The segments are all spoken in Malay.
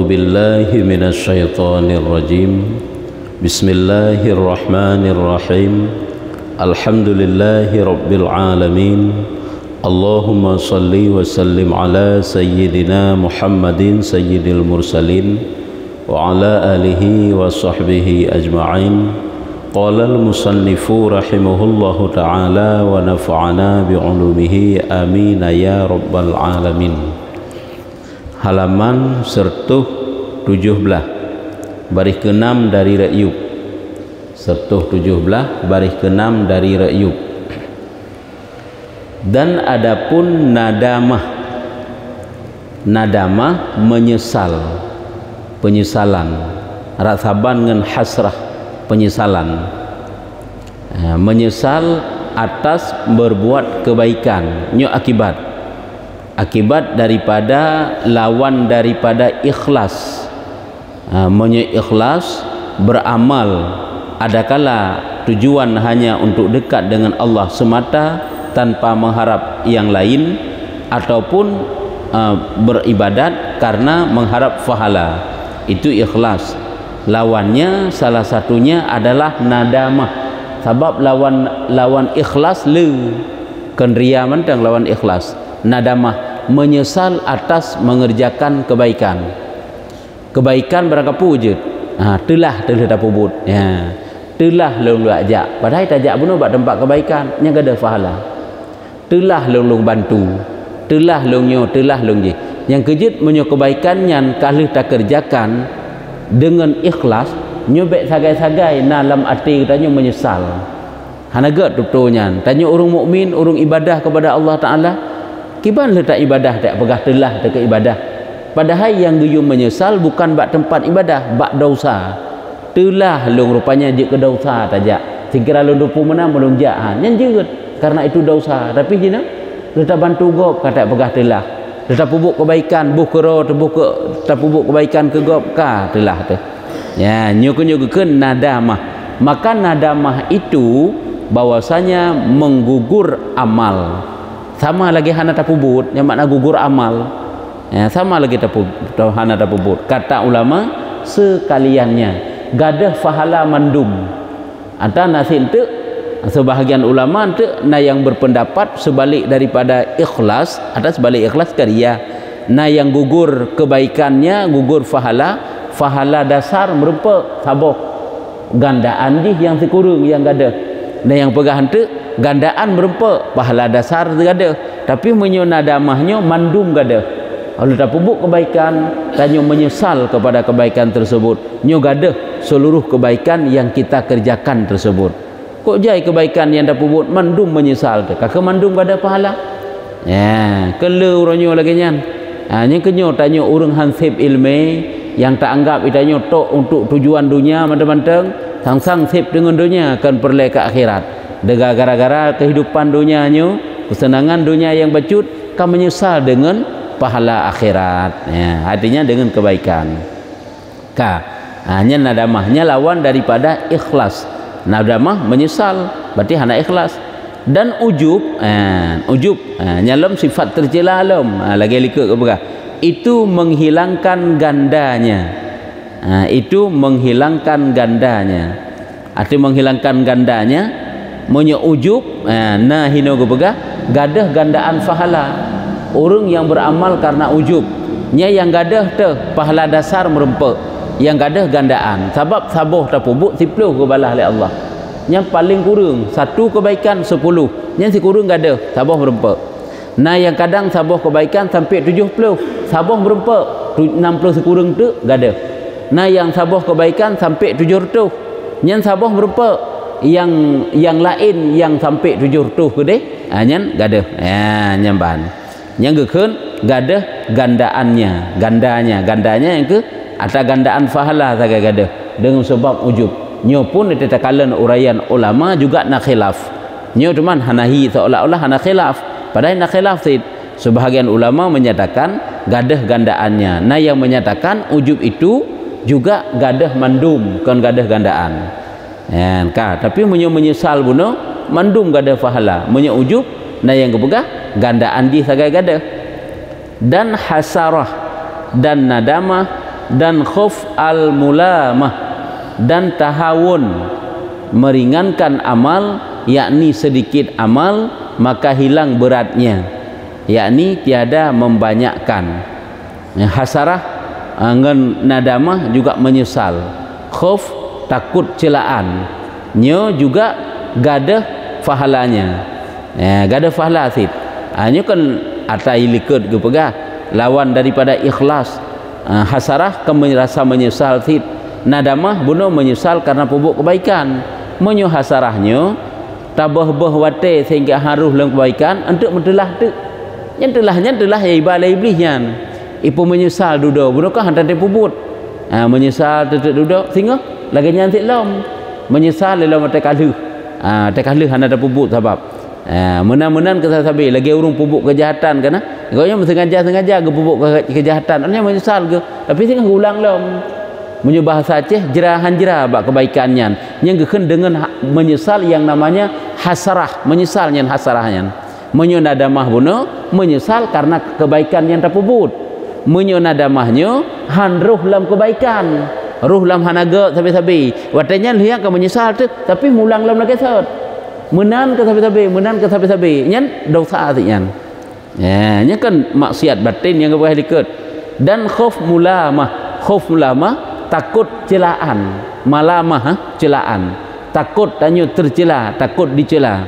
بالله من الشيطان الرجيم بسم الله الرحمن الرحيم الحمد لله رب العالمين اللهم صل وسلم على سيدنا محمد سيد المرسلين وعلى آله وصحبه أجمعين قال المصنف رحمه الله تعالى ونفعنا بعلومه آمين يا رب العالمين. Halaman 117 baris ke-6 dari Ra'yub. 117 baris ke-6 dari Ra'yub. Dan adapun nadamah menyesal, penyesalan, rasaban dengan hasrah, penyesalan, menyesal atas berbuat kebaikan, nyo akibat daripada lawan daripada ikhlas. Ikhlas beramal adakala tujuan hanya untuk dekat dengan Allah semata tanpa mengharap yang lain, ataupun beribadat karena mengharap pahala, itu ikhlas. Lawannya salah satunya adalah nadamah. Sebab lawan ikhlas kenria mentang lawan ikhlas. Nadamah menyesal atas mengerjakan kebaikan. Kebaikan berangkat wujud. Telah dapubut. Ya. Telah lu ajak. Padahal tajak bunuh buat tempat kebaikan, nya ada pahala. Telah lu bantu. Telah lu je. Yang kejut menyo kebaikan yang kalau tak kerjakan dengan ikhlas, nyobek sagai-sagai dalam hati katanya menyesal. Hanaga tutulnya. Tanya orang mukmin, orang ibadah kepada Allah Taala, kiban letak ibadah tak pegah telah dekat ibadah. Padahal yang guyum menyesal bukan bak tempat ibadah, bak dosa. Telah long rupanya je ke dosa tajak. Sekira long 20 menang belum jak. Yang jeut karena itu dosa. Tapi jina letak bantu gop kata pegah telah. Letak pupuk kebaikan, bukro tak pupuk kebaikan ke gop ka telah tu. Ya, nyuku-nyukukeun nadamah. Maka nadamah itu bahwasanya menggugur amal. Sama lagi hana tapubut, yang makna gugur amal. Ya, sama lagi hana tapubut. Kata ulama sekaliannya gadah pahala mandum. Ada nasi itu sebahagian ulama itu yang berpendapat sebalik daripada ikhlas, ada sebalik ikhlas karya. Yang gugur kebaikannya, gugur pahala dasar merupa saboh gandaan di yang sekurung yang gadah. Yang pegahan tu gandaan merupa pahala dasar gada, tapi menyo nadamahnya mandum gada. Kalau tak pupuk kebaikan, tanyo menyesal kepada kebaikan tersebut, nyo gada seluruh kebaikan yang kita kerjakan tersebut. Kok jai kebaikan yang tak pupuk mandum menyesal tu, kakak mandum gada pahala. Ya, kelu ronyo lagi nyan. Nya kenyo tanyo urang hansip ilmu yang tak anggap itanyo tok untuk tujuan dunia mantang-mantang, sang sip dengan dunia akan perleh ke akhirat. Dega gara-gara kehidupan dunianya, kesenangan dunia yang bacut, kan menyesal dengan pahala akhirat. Ya, artinya dengan kebaikan. Hanya nadamahnya lawan daripada ikhlas. Nadamah menyesal, berarti hana ikhlas. Dan ujub, nyalam sifat tercela alam. Lagi likut ke berah. Itu menghilangkan gandanya. Itu menghilangkan gandanya. Arti menghilangkan gandanya, menyo ujub, hino gubega gadah gandaan pahala. Orang yang beramal karena ujub, nya yang gadah teh pahala dasar merempe, yang gadah gandaan. Sebab saboh tapubuk 10 ke balah oleh Allah. Yang paling kurang satu kebaikan 10, yang si kurang gadah saboh merempe. Yang kadang saboh kebaikan sampai 70, saboh merempe 60 sekurang tu gadah. Yang saboh kebaikan sampai 700, yang saboh merupa yang lain yang sampai 700 ke deh, nyan gadah. Ya, nyamban. Yang gekeun gadah gandanya yang ke atau gandaan pahala saga gadah dengan sebab ujub. Nyo pun ditetakalan uraian ulama juga nak khilaf. Nyo cuman hanahi seolah-olah hana khilaf. Padahal nak khilaf sid. Sebahagian ulama menyatakan gadah gandaannya. Yang menyatakan ujub itu juga gadah mandum, kan gadah gandaan. Ya, tapi menyesal buno mandum gadah pahala, ujub yang kepegah gandaan di sagai gadah. Dan hasarah dan nadamah dan khauf al-mulamah dan tahawun meringankan amal, yakni sedikit amal maka hilang beratnya, yakni tiada membanyakkan. Hasarah ngan nadamah juga menyesal, khauf takut celaan, nyo juga gadah fahalanya, gadah fahala sid. Nyo kan atai likut ke pegah lawan daripada ikhlas. Hasarah ke rasa menyesal sid, nadamah bunuh menyesal karena pupuk kebaikan. Menyo hasarahnya tabah-bah wate sehingga haruh dalam kebaikan untuk mentelah tu yang telah ya ibadah iblisnya ipu menyesal duduk bunuhkah hantar dia puput menyesal duduk sehingga lagi nyantik lom menyesal dalam tekaluh tekaluh hantar puput sebab menan-menan kesasabi lagi urung pupuk kejahatan kana gaunya sengaja ke pupuk kejahatan artinya menyesal ke tapi sehingga ulang lom menyo bahasa Aceh jerahan jerah bak kebaikannya yang geken dengan menyesal yang namanya hasarah, menyesalnya hasarahnya. Menyo nadamah buno menyesal karena kebaikan yang terpubut. Menyo nadamahnya han ruh dalam kebaikan, ruh dalam hanaga sabi-sabi. Watanya lihat ke menyesal tu tapi mulang dalam lagi sat. Menan ke sabi-sabi, nyan dosa artinya. Nya kan maksiat batin yang boleh dikut. Dan khauf mulamah takut celaan, malamah celaan, takut tanyo tercela, takut dicela.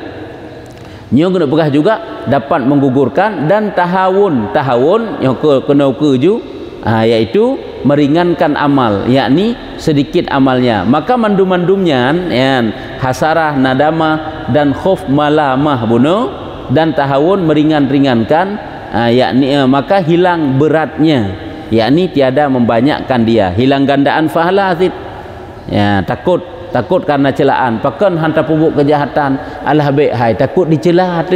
Nyo kena pegah juga dapat menggugurkan dan tahawun yang kena keju yaitu meringankan amal, yakni sedikit amalnya. Maka mandum-mandumnya hasarah, nadamah dan khauf malamah bunuh dan tahawun meringankan yakni maka hilang beratnya, yakni tiada membanyakkan dia, hilang gandaan fahala sid. Takut karena celaan, pakan hantar pupuk kejahatan alah baik hai takut dicela tu.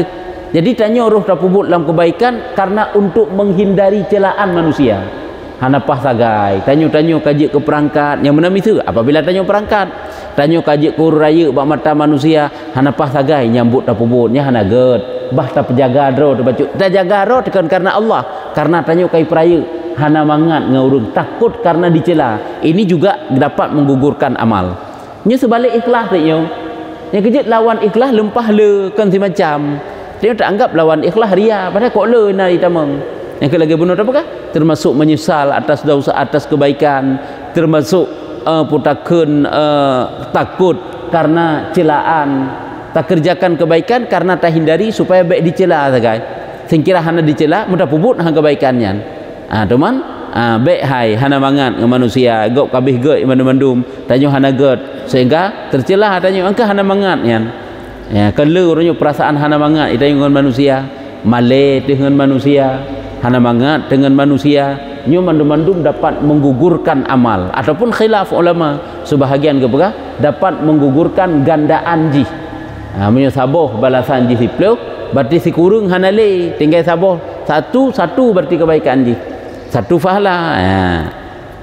Jadi tanya roh terpubut dalam kebaikan karena untuk menghindari celaan manusia. Hanapah sagai tanyo kaji ke perangkat yang mana itu apabila tanyo perangkat tanyo kaji ke raya bak mata manusia hanapah sagai nyambut terpubutnya hanaget bah tak penjaga ro terbacu tak jaga ro tekan karena Allah karena tanyo kai peraya hana mangat ngaurung takut karena dicela. Ini juga dapat menggugurkan amal. Nya sebalik ikhlas tanya yang kejut lawan ikhlas lempah le kan si macam dia tak anggap lawan ikhlas ria padahal kok le nari tamang yang ke lagi benar apakah termasuk menyesal atas dosa atas kebaikan, termasuk putakeun takut karena celaan, tak kerjakan kebaikan karena tak hindari supaya baik dicela sagai singkira hana dicela mudah puput hang kebaikannya. Teman baik hai hana mangat dengan manusia gok kabih ge mandum tanyo hana get sehingga tercelah tanyo angka hana mangat ya kelu orangnya perasaan hana mangat itu dengan manusia male dengan manusia hana mangat dengan manusia nyo mandum dapat menggugurkan amal ataupun khilaf ulama sebahagian kepegah dapat menggugurkan gandaan ji menyo saboh balasan ji sipluk berarti si kurung hana le tinggal saboh satu berarti kebaikan ji satu fahala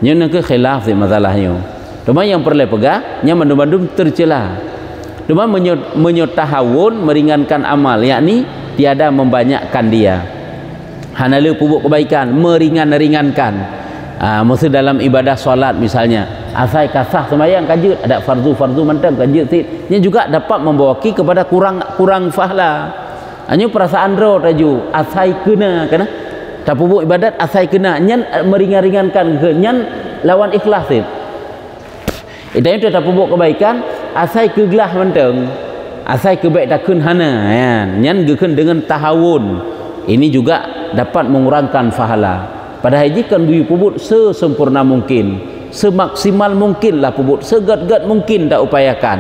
nyo nak khilaf di masalahnya. Cuma yang perlu pegah nya mandum tercela. Cuma menyotahawun meringankan amal, yakni tiada membanyakkan dia. Hanalu pupuk kebaikan meringankan. Maksud dalam ibadah solat misalnya, asai kasah sembahyang kajut ada fardu mantap kajut nya juga dapat membawaki kepada kurang fahala. Hanya perasaan ro taju asai kena tak pupuk ibadat asai kena nyan meringankan nyan lawan ikhlas itu tak pupuk kebaikan asai kegelah menteng asai kebaik takun hana nyan geken dengan tahawun ini juga dapat mengurangkan fahala. Padahal jika buyu puput sesempurna mungkin, semaksimal mungkinlah puput, segat-gat mungkin tak upayakan.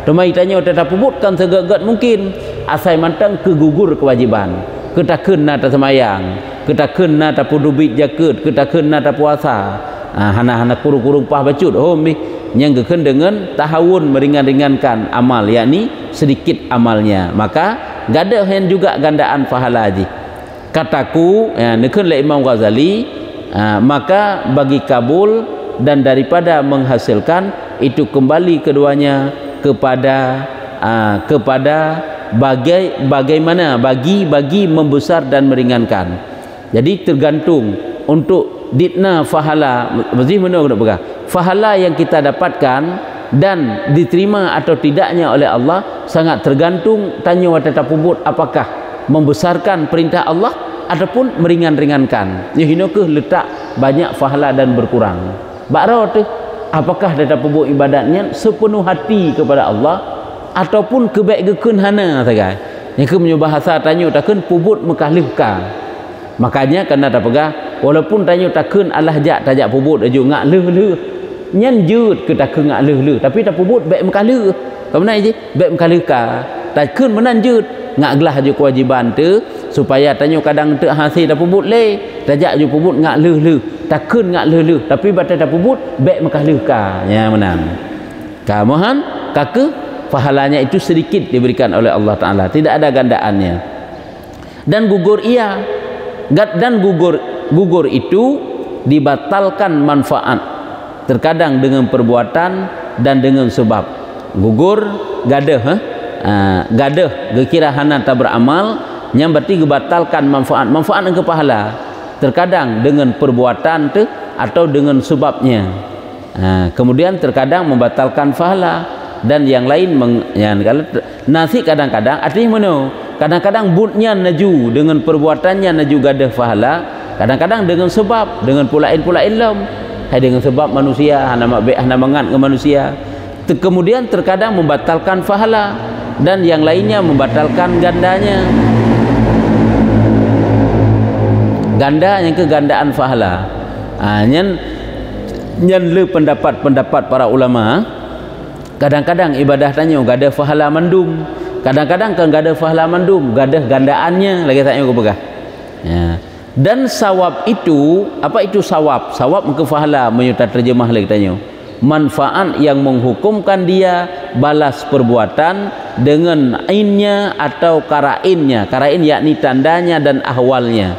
Cuma itanya tetap puputkan segat-gat mungkin asai mantang kegugur kewajiban, ketakun nata semayang, ketakun nata pudubit jakut, ketakun nata puasa, hana-hana kurung-kurung pah bacut ni yang geken dengan tahawun meringan-ringankan amal, yakni sedikit amalnya, maka gada hen juga gandaan pahala haji. Kataku nekun le Imam Ghazali, maka bagi kabul dan daripada menghasilkan itu kembali keduanya kepada bagaimana bagi membesar dan meringankan. Jadi tergantung untuk ditna fahala mesti mana nak pegang fahala yang kita dapatkan dan diterima atau tidaknya oleh Allah sangat tergantung tanya watata pubut apakah membesarkan perintah Allah ataupun meringan-ringankan. Ya hino ke letak banyak fahala dan berkurang. Bakra tu apakah data pubut ibadatnya sepenuh hati kepada Allah ataupun kebaik-keun hana sagai. Yang ke punya bahasa tanya takun pubut mekahlihka. Makanya kena tak pegah walaupun tanya takun alah jak tajak pubut aju ngak leh nyan jut ke takun ngak leh tapi tak pubut baik mekahlih. Kamana je baik mekahlihka. Takun menan jut ngak gelah je kewajiban tu supaya tanya kadang tak hasil dah pubut le tajak je pubut ngak leh takun ngak leh tapi batal dah pubut baik mekahlih ka ya menang kamohan kake pahalanya itu sedikit diberikan oleh Allah Taala tidak ada gandaannya dan gugur ia dan gugur itu dibatalkan manfaat terkadang dengan perbuatan dan dengan sebab gugur gadah gadah gekira hana tak beramal yang berarti gebatalkan manfaat yang kepahala terkadang dengan perbuatan tu atau dengan sebabnya kemudian terkadang membatalkan pahala dan yang lain kalau nasi kadang-kadang artinya mana kadang-kadang butnya naju dengan perbuatannya naju gadah pahala kadang-kadang dengan sebab dengan pulain ilm hai dengan sebab manusia hana mangat ke manusia kemudian terkadang membatalkan pahala dan yang lainnya membatalkan gandanya ganda yang kegandaan pahala nyan le pendapat para ulama kadang-kadang ibadah tanya gadah pahala mandum kadang-kadang kan gadah pahala mandum gadah gandaannya lagi tanya aku pegah ya. Dan sawab itu apa itu sawab muka pahala menyuta terjemah lagi tanya manfaat yang menghukumkan dia balas perbuatan dengan ainnya atau karainnya karain yakni tandanya dan ahwalnya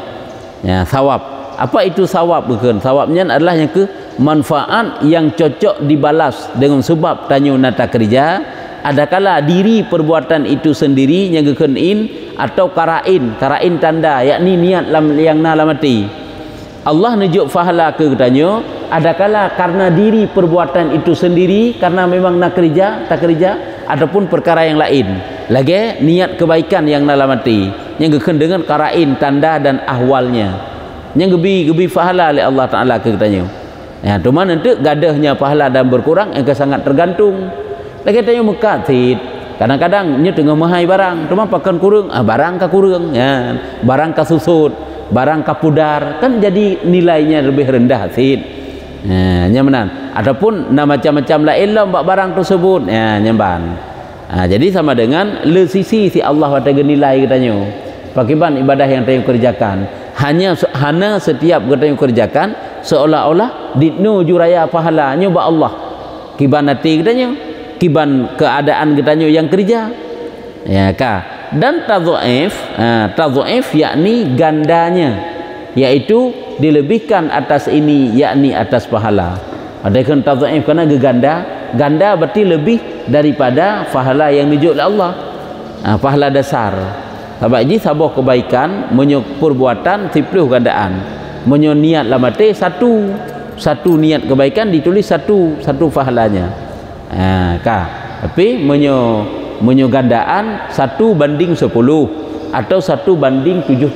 ya sawab apa itu sawab bukan sawabnya adalah yang ke manfaat yang cocok dibalas dengan sebab tanya nata kerja adakala diri perbuatan itu sendiri yang gekenin atau karain tanda yakni niat yang nalamati Allah nunjuk pahala ke tanya adakala karena diri perbuatan itu sendiri karena memang nak kerja tak kerja ataupun perkara yang lain lagi niat kebaikan yang nalamati yang geken dengan karain tanda dan ahwalnya yang gebi pahala oleh Allah Taala ke tanya ya cuma nanti gadahnya pahala dan berkurang yang sangat tergantung lagi tanya mukatit kadang-kadang nya tengah mahai barang cuma pakan kurang barang ka kurang ya barang ka susut barang ka pudar kan jadi nilainya lebih rendah sid nyamanan ataupun macam-macam lain lah barang tersebut ya nyamban jadi sama dengan le sisi si Allah wata nilai katanya pakiban ibadah yang tayang kerjakan hanya setiap katanya kerjakan seolah-olah ditnu juraya pahalanya ba Allah kiban hati katanya kiban keadaan katanya yang kerja ya ka dan tadhaif yakni gandanya yaitu dilebihkan atas ini yakni atas pahala ada kan tadhaif kerana ganda berarti lebih daripada pahala yang dijuk oleh Allah pahala dasar sebab ini sabah kebaikan menyo perbuatan 10 gandaan menyo niat lamate satu niat kebaikan ditulis satu pahalanya tapi menyo gandaan 1 banding 10 atau 1 banding 70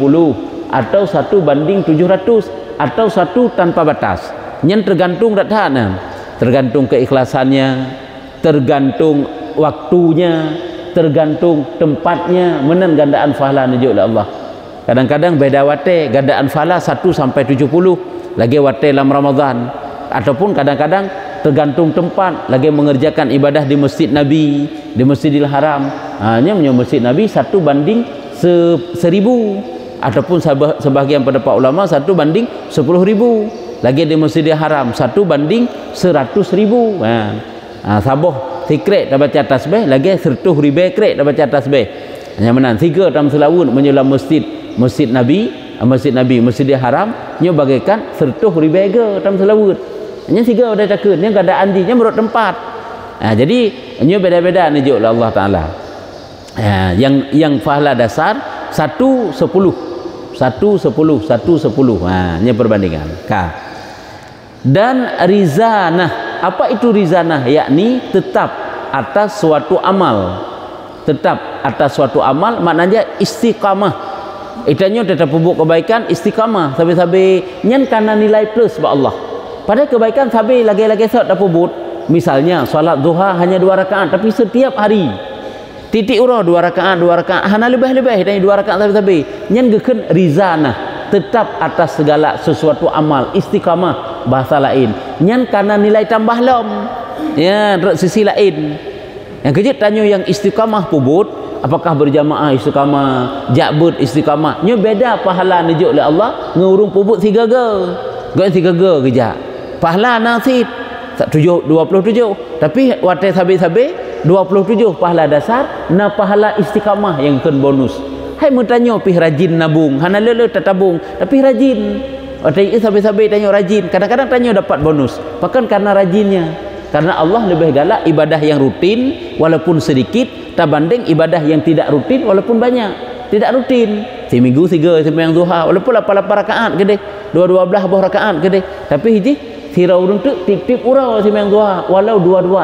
atau 1 banding 700 atau 1 tanpa batas yang tergantung datana tergantung keikhlasannya tergantung waktunya tergantung tempatnya menan gandaan pahala nujuk oleh Allah kadang-kadang beda wate gandaan pahala 1 sampai 70 lagi wate dalam Ramadan ataupun kadang-kadang tergantung tempat lagi mengerjakan ibadah di Masjid Nabi di Masjidil Haram hanya Masjid Nabi 1 banding 1000 ataupun sebahagian pendapat ulama 1 banding 10.000 lagi di Masjidil Haram 1 banding 100.000 sabah tikret dah baca tasbih lagi 100.000 krek dah baca tasbih hanya menan 3 dalam selawun menyelam Masjid Nabi Masjidil Haram nyo bagaikan 100.000 dalam selawun hanya 3 dah cakap ni keadaan dia menurut tempat jadi nyo beda-beda nujuk oleh Allah Taala yang pahala dasar 1 10 Nya perbandingan dan rizanah. Apa itu rizanah? Yakni tetap atas suatu amal, maknanya istiqamah. Itanya tetap buat kebaikan istiqamah sabi-sabi nyen karena nilai plus ba Allah. Pada kebaikan sabi lagi-lagi tak buat. Misalnya salat duha hanya 2 rakaat tapi setiap hari titik urah 2 rakaat hana lebih-lebih dari 2 rakaat sabi-sabi nyen geukeun rizanah, tetap atas segala sesuatu amal, istiqamah bahasa lain nyen karena nilai tambah lom ya sisi lain. Yang kejut tanya yang istiqamah pubut, apakah berjamaah istiqamah, jabut istiqamah, nya beda pahala nujuk oleh Allah ngurung pubut 3 kerja pahala nasib 27 tapi watai sabi-sabi 27 pahala dasar na pahala istiqamah yang ken bonus. Hai mau tanya pih rajin nabung hana lele tabung tapi rajin watai sabi-sabi tanya rajin, kadang-kadang tanya dapat bonus bahkan karena rajinnya. Karena Allah lebih galak ibadah yang rutin walaupun sedikit tabanding ibadah yang tidak rutin walaupun banyak. Tidak rutin seminggu 3 sembahyang duha walaupun 8 rakaat gede 12 buah rakaat gede tapi hiji sira urang tu tip-tip urang sembahyang duha walau 22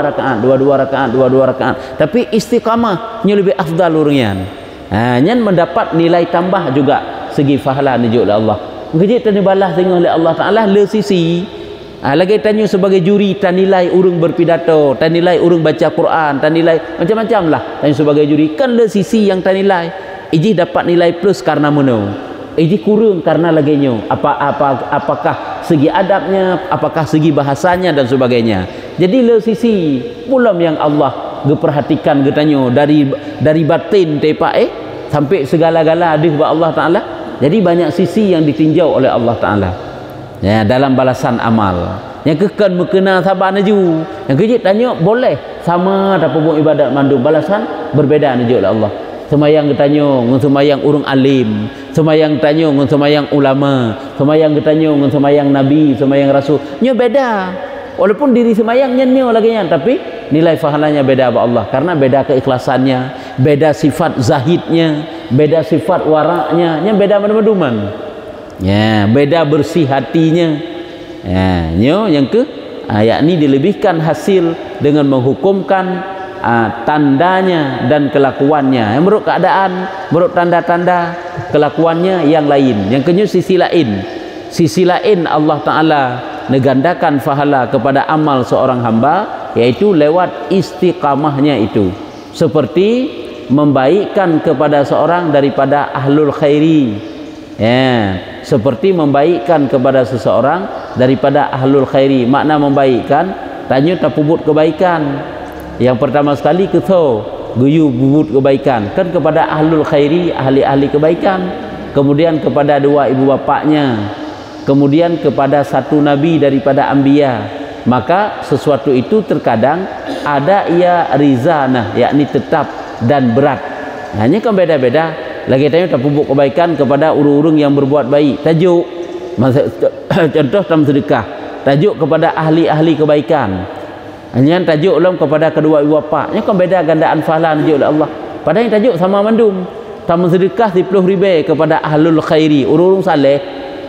rakaat tapi istiqamah nya lebih afdal urangnya. Nyen mendapat nilai tambah juga segi pahala nujuk oleh Allah. Ngejit tani balas tengok oleh Allah Taala le sisi. Lagi tanya sebagai juri tan nilai urang berpidato, tan nilai urang baca Quran, tan nilai macam-macam lah. Tanya sebagai juri kan le sisi yang tan nilai. Iji dapat nilai plus karena meno. Iji kurang karena laginya. Apakah segi adabnya, apakah segi bahasanya dan sebagainya. Jadi le sisi pulam yang Allah geperhatikan getanya dari batin tepa sampai segala-gala ada ba Allah Taala. Jadi banyak sisi yang ditinjau oleh Allah Taala. Ya, dalam balasan amal yang kekan mekena sabar naju yang kejit tanya boleh sama tak buat ibadat mandum balasan berbeza naju oleh Allah. Semayang tanya ngan semayang urang alim, semayang tanya ngan semayang ulama, semayang tanya ngan semayang nabi, semayang rasul nya beda walaupun diri semayang nyenyo lagi nya tapi nilai pahalanya beda ba Allah karena beda keikhlasannya, beda sifat zahidnya, beda sifat waraknya nya beda mana-mana. Ya, beda bersih hatinya. Ya, yang yakni dilebihkan hasil dengan menghukumkan tandanya dan kelakuannya. Yang menurut keadaan, menurut tanda-tanda kelakuannya yang lain. Yang kedua sisi lain Allah Taala negandakan pahala kepada amal seorang hamba yaitu lewat istiqamahnya itu. Seperti membaikkan kepada seorang daripada ahlul khairi. Ya, seperti membaikkan kepada seseorang daripada ahlul khairi. Makna membaikkan tanya tak pubut kebaikan. Yang pertama sekali ketho guyu pubut kebaikan kan kepada ahlul khairi, ahli-ahli kebaikan, kemudian kepada 2 ibu bapaknya, kemudian kepada 1 nabi daripada anbiya. Maka sesuatu itu terkadang ada ia rizanah yakni tetap dan berat. Hanya kan beda-beda. Lagi tanya tak pupuk kebaikan kepada urung-urung yang berbuat baik. Tajuk contoh dalam sedekah. Tajuk kepada ahli-ahli kebaikan. Hanya tajuk ulam kepada kedua ibu bapa. Nya kan beda gandaan pahala tajuk oleh Allah. Padahal tajuk sama mandum. Tam sedekah 10 ribu kepada ahlul khairi, urung saleh,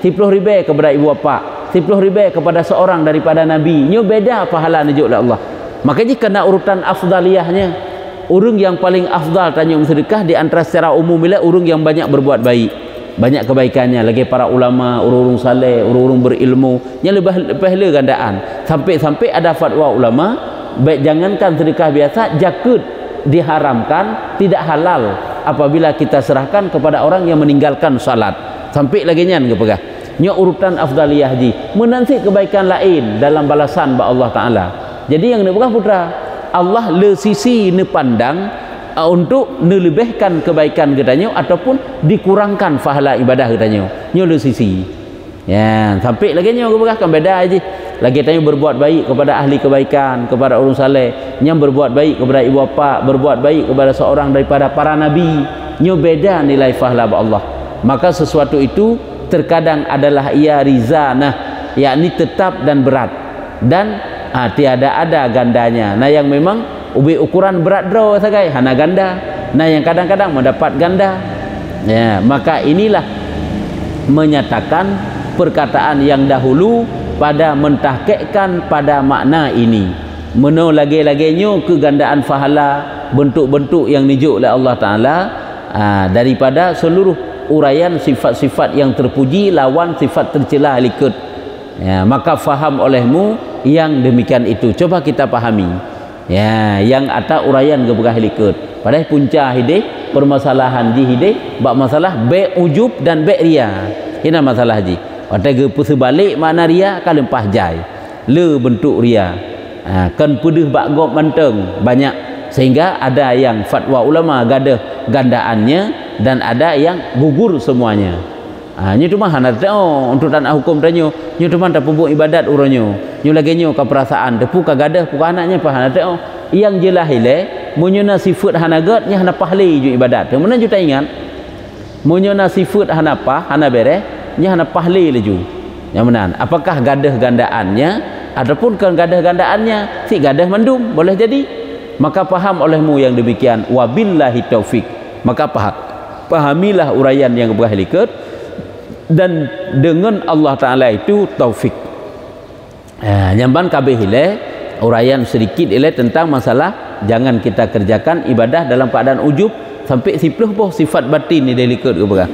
10 ribu kepada ibu bapa, 10 ribu kepada seorang daripada nabi. Nya beda pahala tajuk oleh Allah. Makanya kena urutan afdaliyahnya. Urang yang paling afdal tanya sedekah di antara secara umum bila urang yang banyak berbuat baik, banyak kebaikannya lagi para ulama, urung-urung saleh, urung-urung berilmu yang lebih pahala gandaan. Sampai ada fatwa ulama baik jangankan sedekah biasa, jakut diharamkan, tidak halal apabila kita serahkan kepada orang yang meninggalkan salat. Sampai lagi nyan kepegah. Nya urutan afdaliyah ji menanti kebaikan lain dalam balasan ba Allah Taala. Jadi yang dibukah putra Allah le sisi ne pandang untuk nelebihkan kebaikan katanya ataupun dikurangkan pahala ibadah katanya. Nya le sisi. Ya, sampai lagi nya kan beda aja. Lagi tanya berbuat baik kepada ahli kebaikan, kepada orang saleh, nya berbuat baik kepada ibu bapa, berbuat baik kepada seorang daripada para nabi. Nya beda nilai pahala Allah. Maka sesuatu itu terkadang adalah ia rizanah, yakni tetap dan berat. Dan tiada ada gandanya. Nah yang memang ubi ukuran berat draw sagai hana ganda. Nah yang kadang-kadang mendapat ganda. Ya, maka inilah menyatakan perkataan yang dahulu pada mentahqiqkan pada makna ini. Meno lagi-laginya kegandaan fahala, bentuk-bentuk yang dijuk oleh Allah Ta'ala daripada seluruh uraian sifat-sifat yang terpuji lawan sifat tercela likut. Ya, maka faham olehmu yang demikian itu. Coba kita pahami. Ya, yang ada uraian gebegah likut. Padahal punca hidih permasalahan di hidih bab masalah be ujub dan be ria. Ini masalah ji. Pada ge sebalik makna ria kan lempah jai. Le bentuk ria. Kan pedih bak gop manteng banyak, sehingga ada yang fatwa ulama gadah gandaannya dan ada yang gugur semuanya. Nyu cuma hana untuk tanah hukum tanyo, nyu cuma tak pupuk ibadat uranyo, nyu lagi nyu ke perasaan depu ka gadah puka anaknya pa hana yang jelah ile munyuna sifat hana gad nya hana pahli ju ibadat. Mana ju tak ingat munyuna sifat hana pa hana bere nya hana pahli leju. Yang mana? Apakah gadah gandaannya ataupun kan gadah gandaannya si gadah mandum boleh jadi. Maka paham olehmu yang demikian, wabillahi taufik. Maka pahamilah uraian yang berhalikat dan dengan Allah Ta'ala itu taufik. Nyamban kabeh ile uraian sedikit ile tentang masalah jangan kita kerjakan ibadah dalam keadaan ujub sampai sipluh boh sifat batin ni delikat ke berah.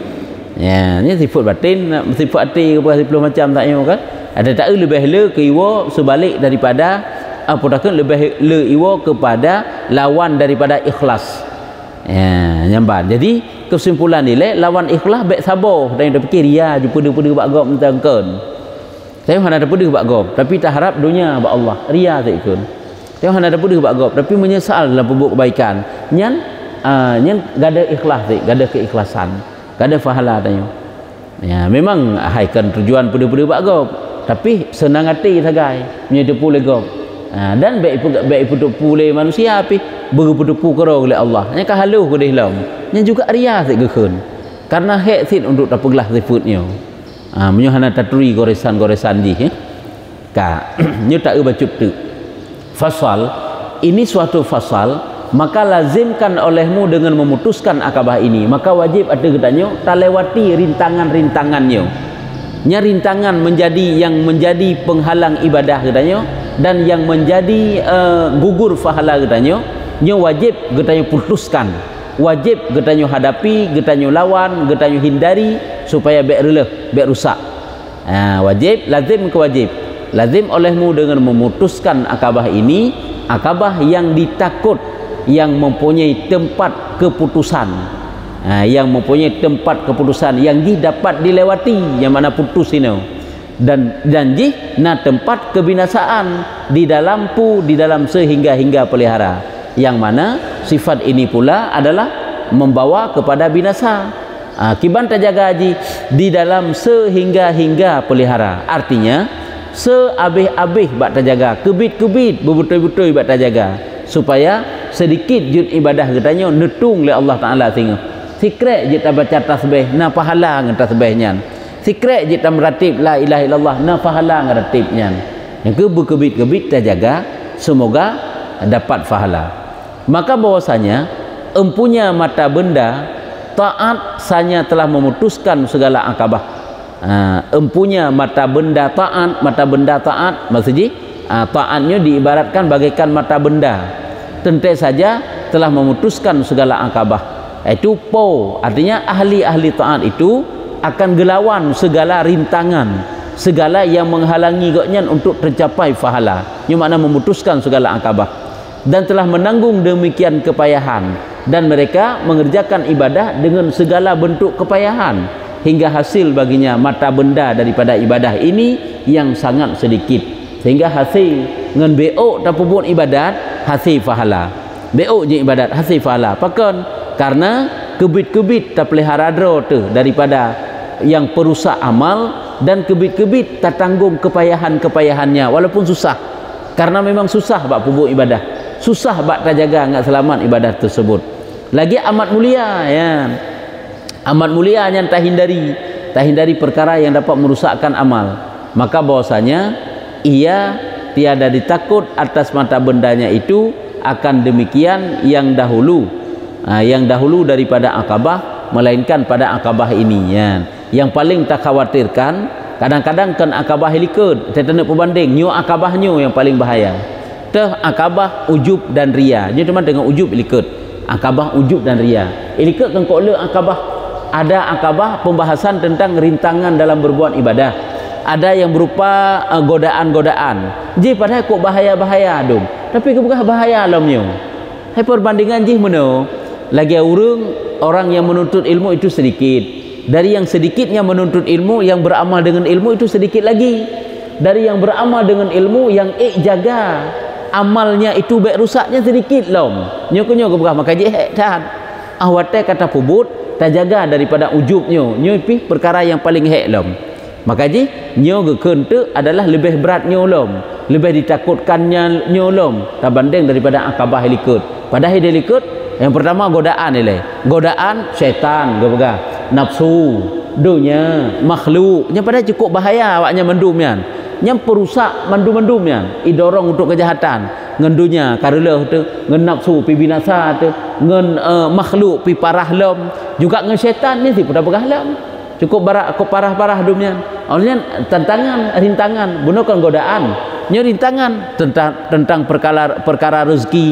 Ya, ni sifat batin, sifat hati ke berah sipluh macam tak kan? Ada tak lebih le ke iwa sebalik daripada apa takkan lebih le iwa kepada lawan daripada ikhlas. Ya, nyamban. Jadi kesimpulan ni le lawan ikhlas baik sabar dan dah fikir ria jumpa dia bak gop mentangkan. Saya hana ada pedih bak gop tapi tak harap dunia bak Allah. Ria tak ikut. Saya hana ada pedih bak gop tapi menyesal dalam pembuat kebaikan. Nyan gada ikhlas sik, gada keikhlasan, gada fahala tanya. Ya, memang haikan tujuan pedih-pedih bak gop tapi senang hati sagai menyedepu le gop. Dan baik putu le manusia api berputu kero oleh Allah. Nya ka haluh ke dihlam. Nya juga ria sik gekun. Karena hak sit untuk tapeglah sifatnya. Menyo hana taturi goresan-goresan ji ka nyu tak bacut tu. Fasal ini suatu fasal, maka lazimkan olehmu dengan memutuskan akabah ini, maka wajib ada katanya tak lewati rintangan-rintangannya. Nya rintangan yang menjadi penghalang ibadah katanya dan yang menjadi gugur pahala katanya, nya wajib katanya putuskan, wajib katanya hadapi, katanya lawan, katanya hindari supaya baik releh, baik rusak. Wajib, lazim ke wajib. Lazim olehmu dengan memutuskan akabah ini, akabah yang ditakut, yang mempunyai tempat keputusan. Yang mempunyai tempat keputusan yang dapat dilewati, yang mana putus ini dan janji na tempat kebinasaan di dalam sehingga pelihara, yang mana sifat ini pula adalah membawa kepada binasa. Kiban terjaga haji di dalam sehingga pelihara, artinya seabih-abih bak terjaga, kebit-kebit betul-betul bak terjaga supaya sedikit jud ibadah katanya netung oleh Allah Ta'ala tengok. Sikret je tak baca tasbih, na pahala dengan tasbihnya. Sikret je tak meratib la ilaha illallah, na pahala dengan ratibnya. Yang kebit-kebit terjaga, semoga dapat pahala. Maka bahwasanya empunya mata benda taat sanya telah memutuskan segala akabah. Empunya mata benda taat maksudnya taatnya diibaratkan bagaikan mata benda. Tentu saja telah memutuskan segala akabah. Itu po, artinya ahli-ahli taat itu akan gelawan segala rintangan, segala yang menghalangi goknya untuk tercapai pahala. Yang mana memutuskan segala akabah dan telah menanggung demikian kepayahan, dan mereka mengerjakan ibadah dengan segala bentuk kepayahan hingga hasil baginya mata benda daripada ibadah ini yang sangat sedikit, sehingga hasil ngan BO tak pun ibadat hasil pahala. BO je ibadat hasil pahala. Pakan karena kebit-kebit tak pelihara tu daripada yang perusak amal, dan kebit-kebit tak tanggung kepayahan-kepayahannya walaupun susah, karena memang susah bak pubuk ibadah, susah bak terjaga enggak selamat ibadah tersebut. Lagi amat mulia ya, amat mulia yang tak hindari perkara yang dapat merusakkan amal. Maka bahwasanya ia tiada ditakut atas mata bendanya itu akan demikian yang dahulu daripada akabah, melainkan pada akabah ini ya. yang paling tak khawatirkan kadang-kadang kan akabah likut kita nak perbanding nyu akabahnya yang paling bahaya teh akabah ujub dan ria dia cuma dengan ujub likut akabah ujub dan ria likut kan kok le akabah ada akabah pembahasan tentang rintangan dalam berbuat ibadah ada yang berupa godaan-godaan je padahal kok bahaya-bahaya dong tapi bukan bahaya alamnya hai perbandingan je mana lagi orang yang menuntut ilmu itu sedikit dari yang sedikitnya menuntut ilmu yang beramal dengan ilmu itu sedikit lagi dari yang beramal dengan ilmu yang jaga amalnya itu baik rusaknya sedikit lom nyokonyo ke berah maka je dan awate kata pubut tak jaga daripada ujubnya nyo pi perkara yang paling hek lom maka je nyo ke kente adalah lebih berat nyo lom lebih ditakutkannya nyo lom tak banding daripada akabah likut padahal dia likut yang pertama godaan nilai godaan syaitan ke berah nafsu dunia makhluknya pada cukup bahaya awaknya mendumnya yang perusak mandum-mandumnya idorong untuk kejahatan ngendunya karela tu ngen nafsu pi binasa tu ngen makhluk pi parah lom juga ngen syaitan ni si pada berah lom cukup barak aku parah-parah dunia olehnya tantangan rintangan gunakan godaan nya rintangan tentang perkara rezeki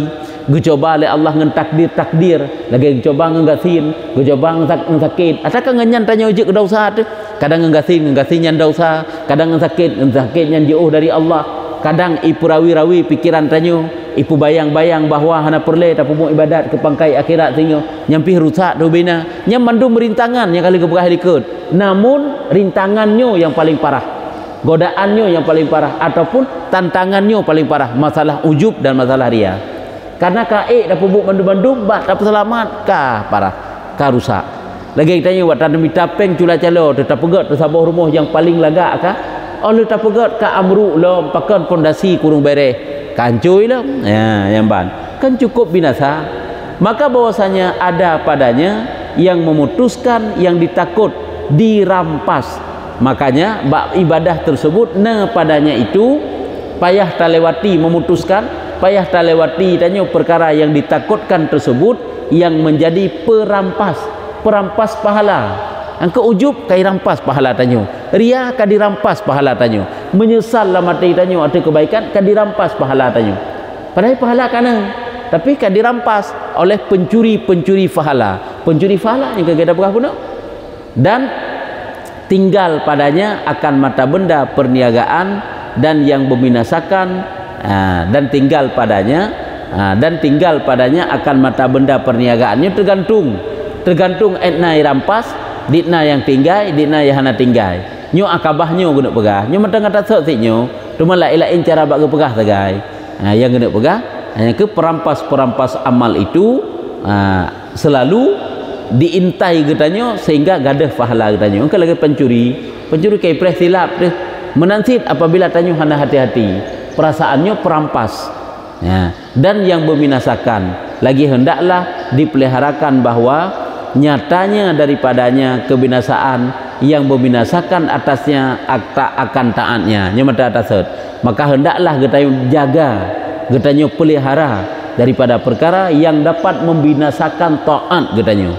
gecoba oleh Allah ngen takdir lagi gecoba ngegasin gecoba sakit atakan ngenyan tanya ujek ke dosa tu kadang ngegasin nyan dosa kadang sakit nyan jauh dari Allah kadang ipu rawi-rawi pikiran tanya ipu bayang-bayang bahawa hana perle tak pumu ibadat ke pangkai akhirat sehingga nyampi rusak do bina nyam mandum rintangan yang kali keberah likut namun rintangannya yang paling parah godaannya yang paling parah ataupun tantangannya paling parah masalah ujub dan masalah ria karena kaik dah pubuk bandum-bandum bat tak selamat kah parah kah rusak lagi kita tanya buat tanam tapeng cula calo tetap pegat tersabah rumah yang paling lagak kah oleh tak pegat ka amru lo pakan pondasi kurung bereh kancuy lah ya yang ban kan cukup binasa maka bahwasanya ada padanya yang memutuskan yang ditakut dirampas makanya bab ibadah tersebut padanya itu payah talewati memutuskan payah tak lewati tanya perkara yang ditakutkan tersebut yang menjadi perampas pahala angka ujub kai rampas pahala tanya ria ka dirampas pahala tanya menyesal lah mati tanya ada kebaikan ka dirampas pahala tanya padahal pahala kana tapi ka dirampas oleh pencuri pahala yang kita berah pun dan tinggal padanya akan mata benda perniagaan dan yang membinasakan dan tinggal padanya akan mata benda perniagaannya tergantung etna rampas ditna yang tinggai ditna yang hana tinggai nyo akabahnya guna pegah nyo matang kata sok siknyo cuma lain cara bak pegah tagai yang guna pegah hanya ke perampas amal itu selalu diintai getanyo sehingga gadah pahala getanyo engkau lagi pencuri kai pres silap menansit apabila tanyo hana hati-hati perasaannya perampas ya. Dan yang membinasakan lagi hendaklah dipeliharakan bahwa nyatanya daripadanya kebinasaan yang membinasakan atasnya akan taatnya nyamata atasat maka hendaklah kita jaga kita pelihara daripada perkara yang dapat membinasakan taat katanya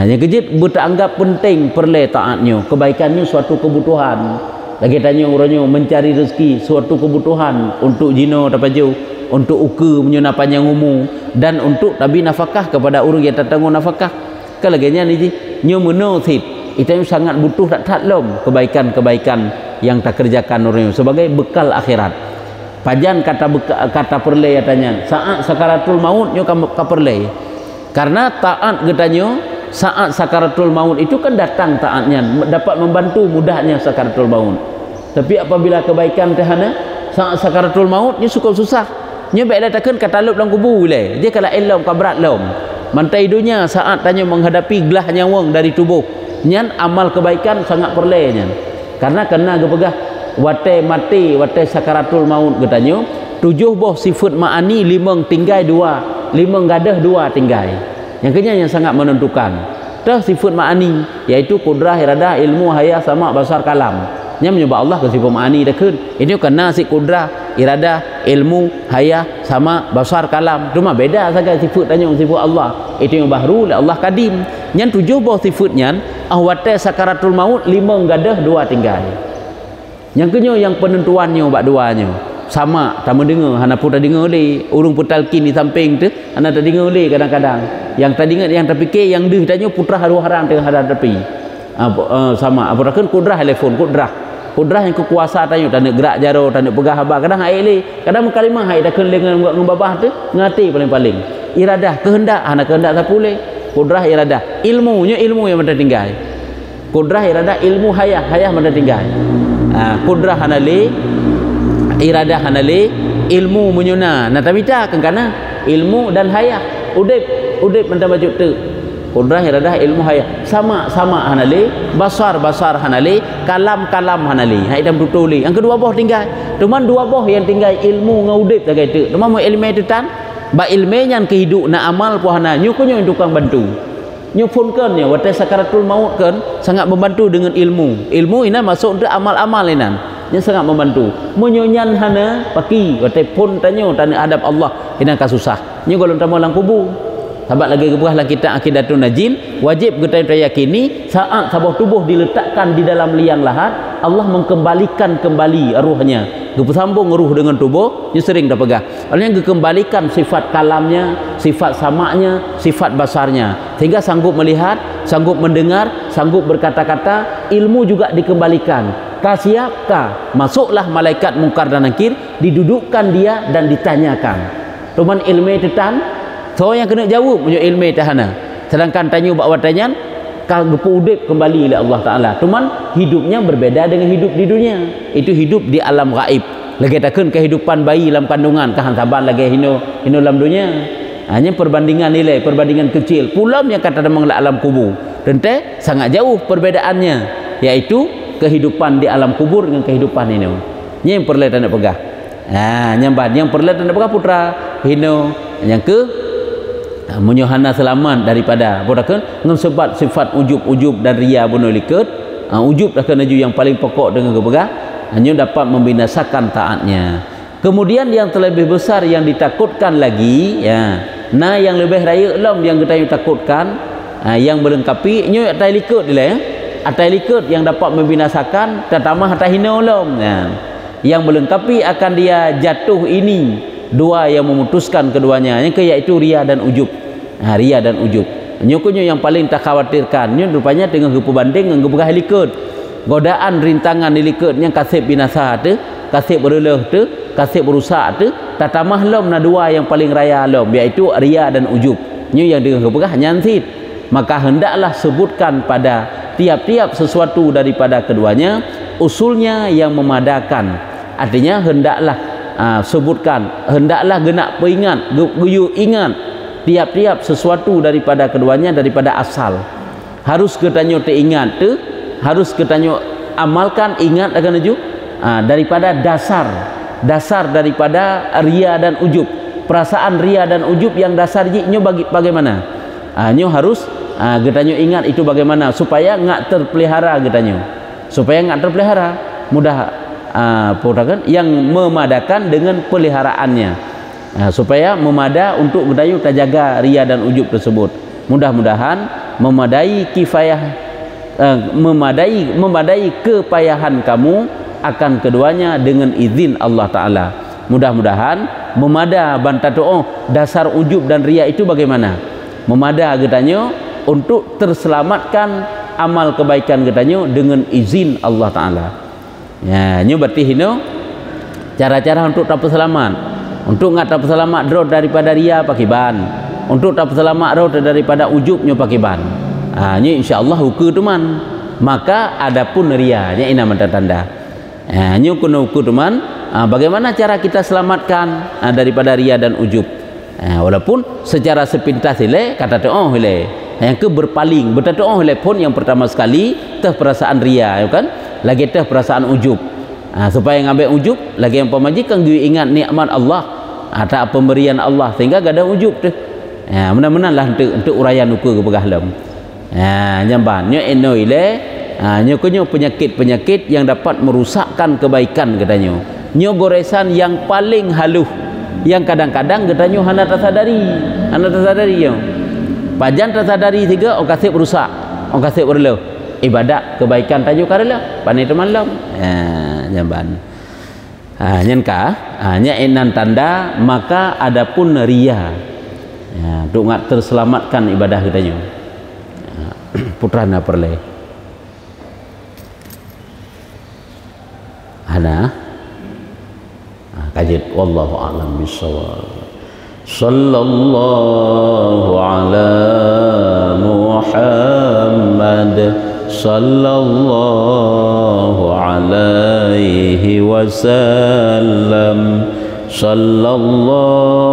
yang kejit buta anggap penting perle taatnya kebaikannya suatu kebutuhan lagi tanya orangnya mencari rezeki suatu kebutuhan untuk jino dapat jauh untuk uke menyuna panjang umur dan untuk tabi nafkah kepada orang yang tak tanggung nafkah kalaganya ni nyo menosit itu sangat butuh tak lom kebaikan-kebaikan yang tak kerjakan orang sebagai bekal akhirat pajan kata perle katanya saat sakaratul maut nyo ka perle karena taat katanya saat sakaratul maut itu kan datang taatnya dapat membantu mudahnya sakaratul maut tapi apabila kebaikan tehana saat sakaratul maut ni cukup susah nya baik datangkan katalub dalam kubur boleh dia kalau elom kabrat lom mantai dunia saat tanya menghadapi gelah nyawang dari tubuh nyan amal kebaikan sangat perle nyan karena kena gepegah wate mati wate sakaratul maut katanya 7 boh sifat ma'ani 5 tinggai 2 5 gadah 2 tinggai yang kenyang yang sangat menentukan dah sifat ma'ani iaitu kudrah iradah ilmu haya sama basar kalam nya menyebab Allah ke sifat ma'ani dah kun ini kena si kudrah iradah ilmu haya sama basar kalam cuma beda saja sifat tanya sifat Allah itu yang baru Allah kadim yang 7 buah sifatnya ahwate sakaratul maut 5 gadah 2 tinggal. Yang kenyo yang penentuannya bak duanya sama tak mendengar hana pun tak dengar le urung putalkin di samping tu hana tak dengar le kadang-kadang yang tak dengar yang terfikir yang deh tanya putra haru haram tengah hadap tepi sama apa kan kudrah telefon kudrah yang kekuasa tanya tak nak gerak jaro tak nak pegah habaq kadang air le kadang kalimah air dah dengan ngababah tu ngati paling-paling iradah kehendak hana kehendak tak boleh kudrah iradah ilmunya ilmu yang mana tinggal kudrah iradah ilmu hayah mana tinggal kudrah hana le iradah hanale ilmu menyuna nah tamita kan ilmu dan hayah udip mentah baju tu kudrah iradah ilmu hayah sama hanale basar hanale kalam hanale hai dam tutuli yang kedua boh tinggal cuman 2 boh yang tinggal ilmu ngau udip tak itu cuma mau ilmu itu tan ba ilmu yang kehidup na amal puhana nyu kunyo tukang bantu nyu pun kan ya wate sakaratul maut kan sangat membantu dengan ilmu ina masuk untuk amal-amal inan yang sangat membantu menyonyan hana paki kata pun tanya hadap Allah kena kasusah ni kalau tamu lang kubur sahabat lagi kebuah kita akidatun najin wajib kita yakini saat sabah tubuh diletakkan di dalam liang lahat Allah mengembalikan kembali ruhnya bersambung ruh dengan tubuh dia sering dah pegah yang dikembalikan sifat kalamnya sifat samaknya sifat basarnya sehingga sanggup melihat sanggup mendengar sanggup berkata-kata ilmu juga dikembalikan siapkah masuklah malaikat mungkar dan nakir didudukkan dia dan ditanyakan cuman ilmu itu tan so yang kena jawab punya ilmu tahana sedangkan tanya bawa tanya gepu udip kembali oleh Allah Ta'ala cuman hidupnya berbeda dengan hidup di dunia itu hidup di alam gaib lagi takkan kehidupan bayi dalam kandungan kahan sabar lagi hino dalam dunia hanya perbandingan nilai perbandingan kecil pulam yang kata dalam alam kubur tentu sangat jauh perbedaannya yaitu kehidupan di alam kubur dengan kehidupan ini yang perlu tak nak pegah nyambat yang perlu tak nak pegah putra hino yang ke menyohana selamat daripada bukan dengan sebab sifat ujub dan ria bunuh liket ujub dah kena yang paling pokok dengan kepegah hanya dapat membinasakan taatnya kemudian yang terlebih besar yang ditakutkan lagi yang lebih raya lam yang kita takutkan yang melengkapi nyo atai liket dia atai liket yang dapat membinasakan terutama atai hina ulum yang melengkapi akan dia jatuh ini 2 yang memutuskan keduanya yang iaitu ria dan ujub ria dan ujub nyokunyo yang paling tak khawatirkan nyo rupanya dengan berbanding dengan gebegah liket godaan rintangan liket yang kasih binasa tu kasih bereleh tu kasih berusak tu tatamah lom na 2 yang paling raya lom iaitu ria dan ujub nyo yang dengan gebegah nyantit maka hendaklah sebutkan pada tiap-tiap sesuatu daripada keduanya usulnya yang memadakan artinya hendaklah sebutkan hendaklah genak peringat guyu ingat tiap-tiap sesuatu daripada keduanya daripada asal harus ketanya teringat tu harus ketanya amalkan ingat akan aju daripada dasar daripada ria dan ujub perasaan ria dan ujub yang dasar nyo bagaimana nyo harus getanyo ingat itu bagaimana supaya ngak terpelihara getanyo supaya ngak terpelihara mudah kan yang memadakan dengan peliharaannya supaya memada untuk getanyo terjaga ria dan ujub tersebut mudah-mudahan memadai kifayah memadai kepayahan kamu akan keduanya dengan izin Allah Ta'ala mudah-mudahan memada bantatu dasar ujub dan ria itu bagaimana memada getanyo untuk terselamatkan amal kebaikan getanyo dengan izin Allah Ta'ala nyo berarti hino cara-cara untuk tak selamat untuk ngat tak selamat drot daripada ria pakai ban untuk tak selamat drot daripada ujubnya pakai ban nyo insyaallah hukum teman maka adapun ria nya ina tanda nyo kuno hukum teman bagaimana cara kita selamatkan daripada ria dan ujub walaupun secara sepintas ile kata ile yang ke berpaling bertatoh oleh pun yang pertama sekali teh perasaan ria kan lagi teh perasaan ujub supaya ngambil ujub lagi yang pemajikan ingat nikmat Allah atau pemberian Allah sehingga gak ada ujub tu mudah-mudahan lah untuk uraian ukur kepegah lam nyamban nyo eno ile nyo penyakit-penyakit yang dapat merusakkan kebaikan katanya nyo goresan yang paling halus yang kadang-kadang katanya hana tersadari yo pajan tersadari tiga orang kasih berusak orang kasih berlelah ibadat kebaikan tajuk karela pani malam jamban nyanka nya enan tanda maka adapun ria untuk ngat terselamatkan ibadah kita nyo putrana perle ana kajit wallahu a'lam bissawab sallallahu ala Muhammad sallallahu alaihi wasallam sallallahu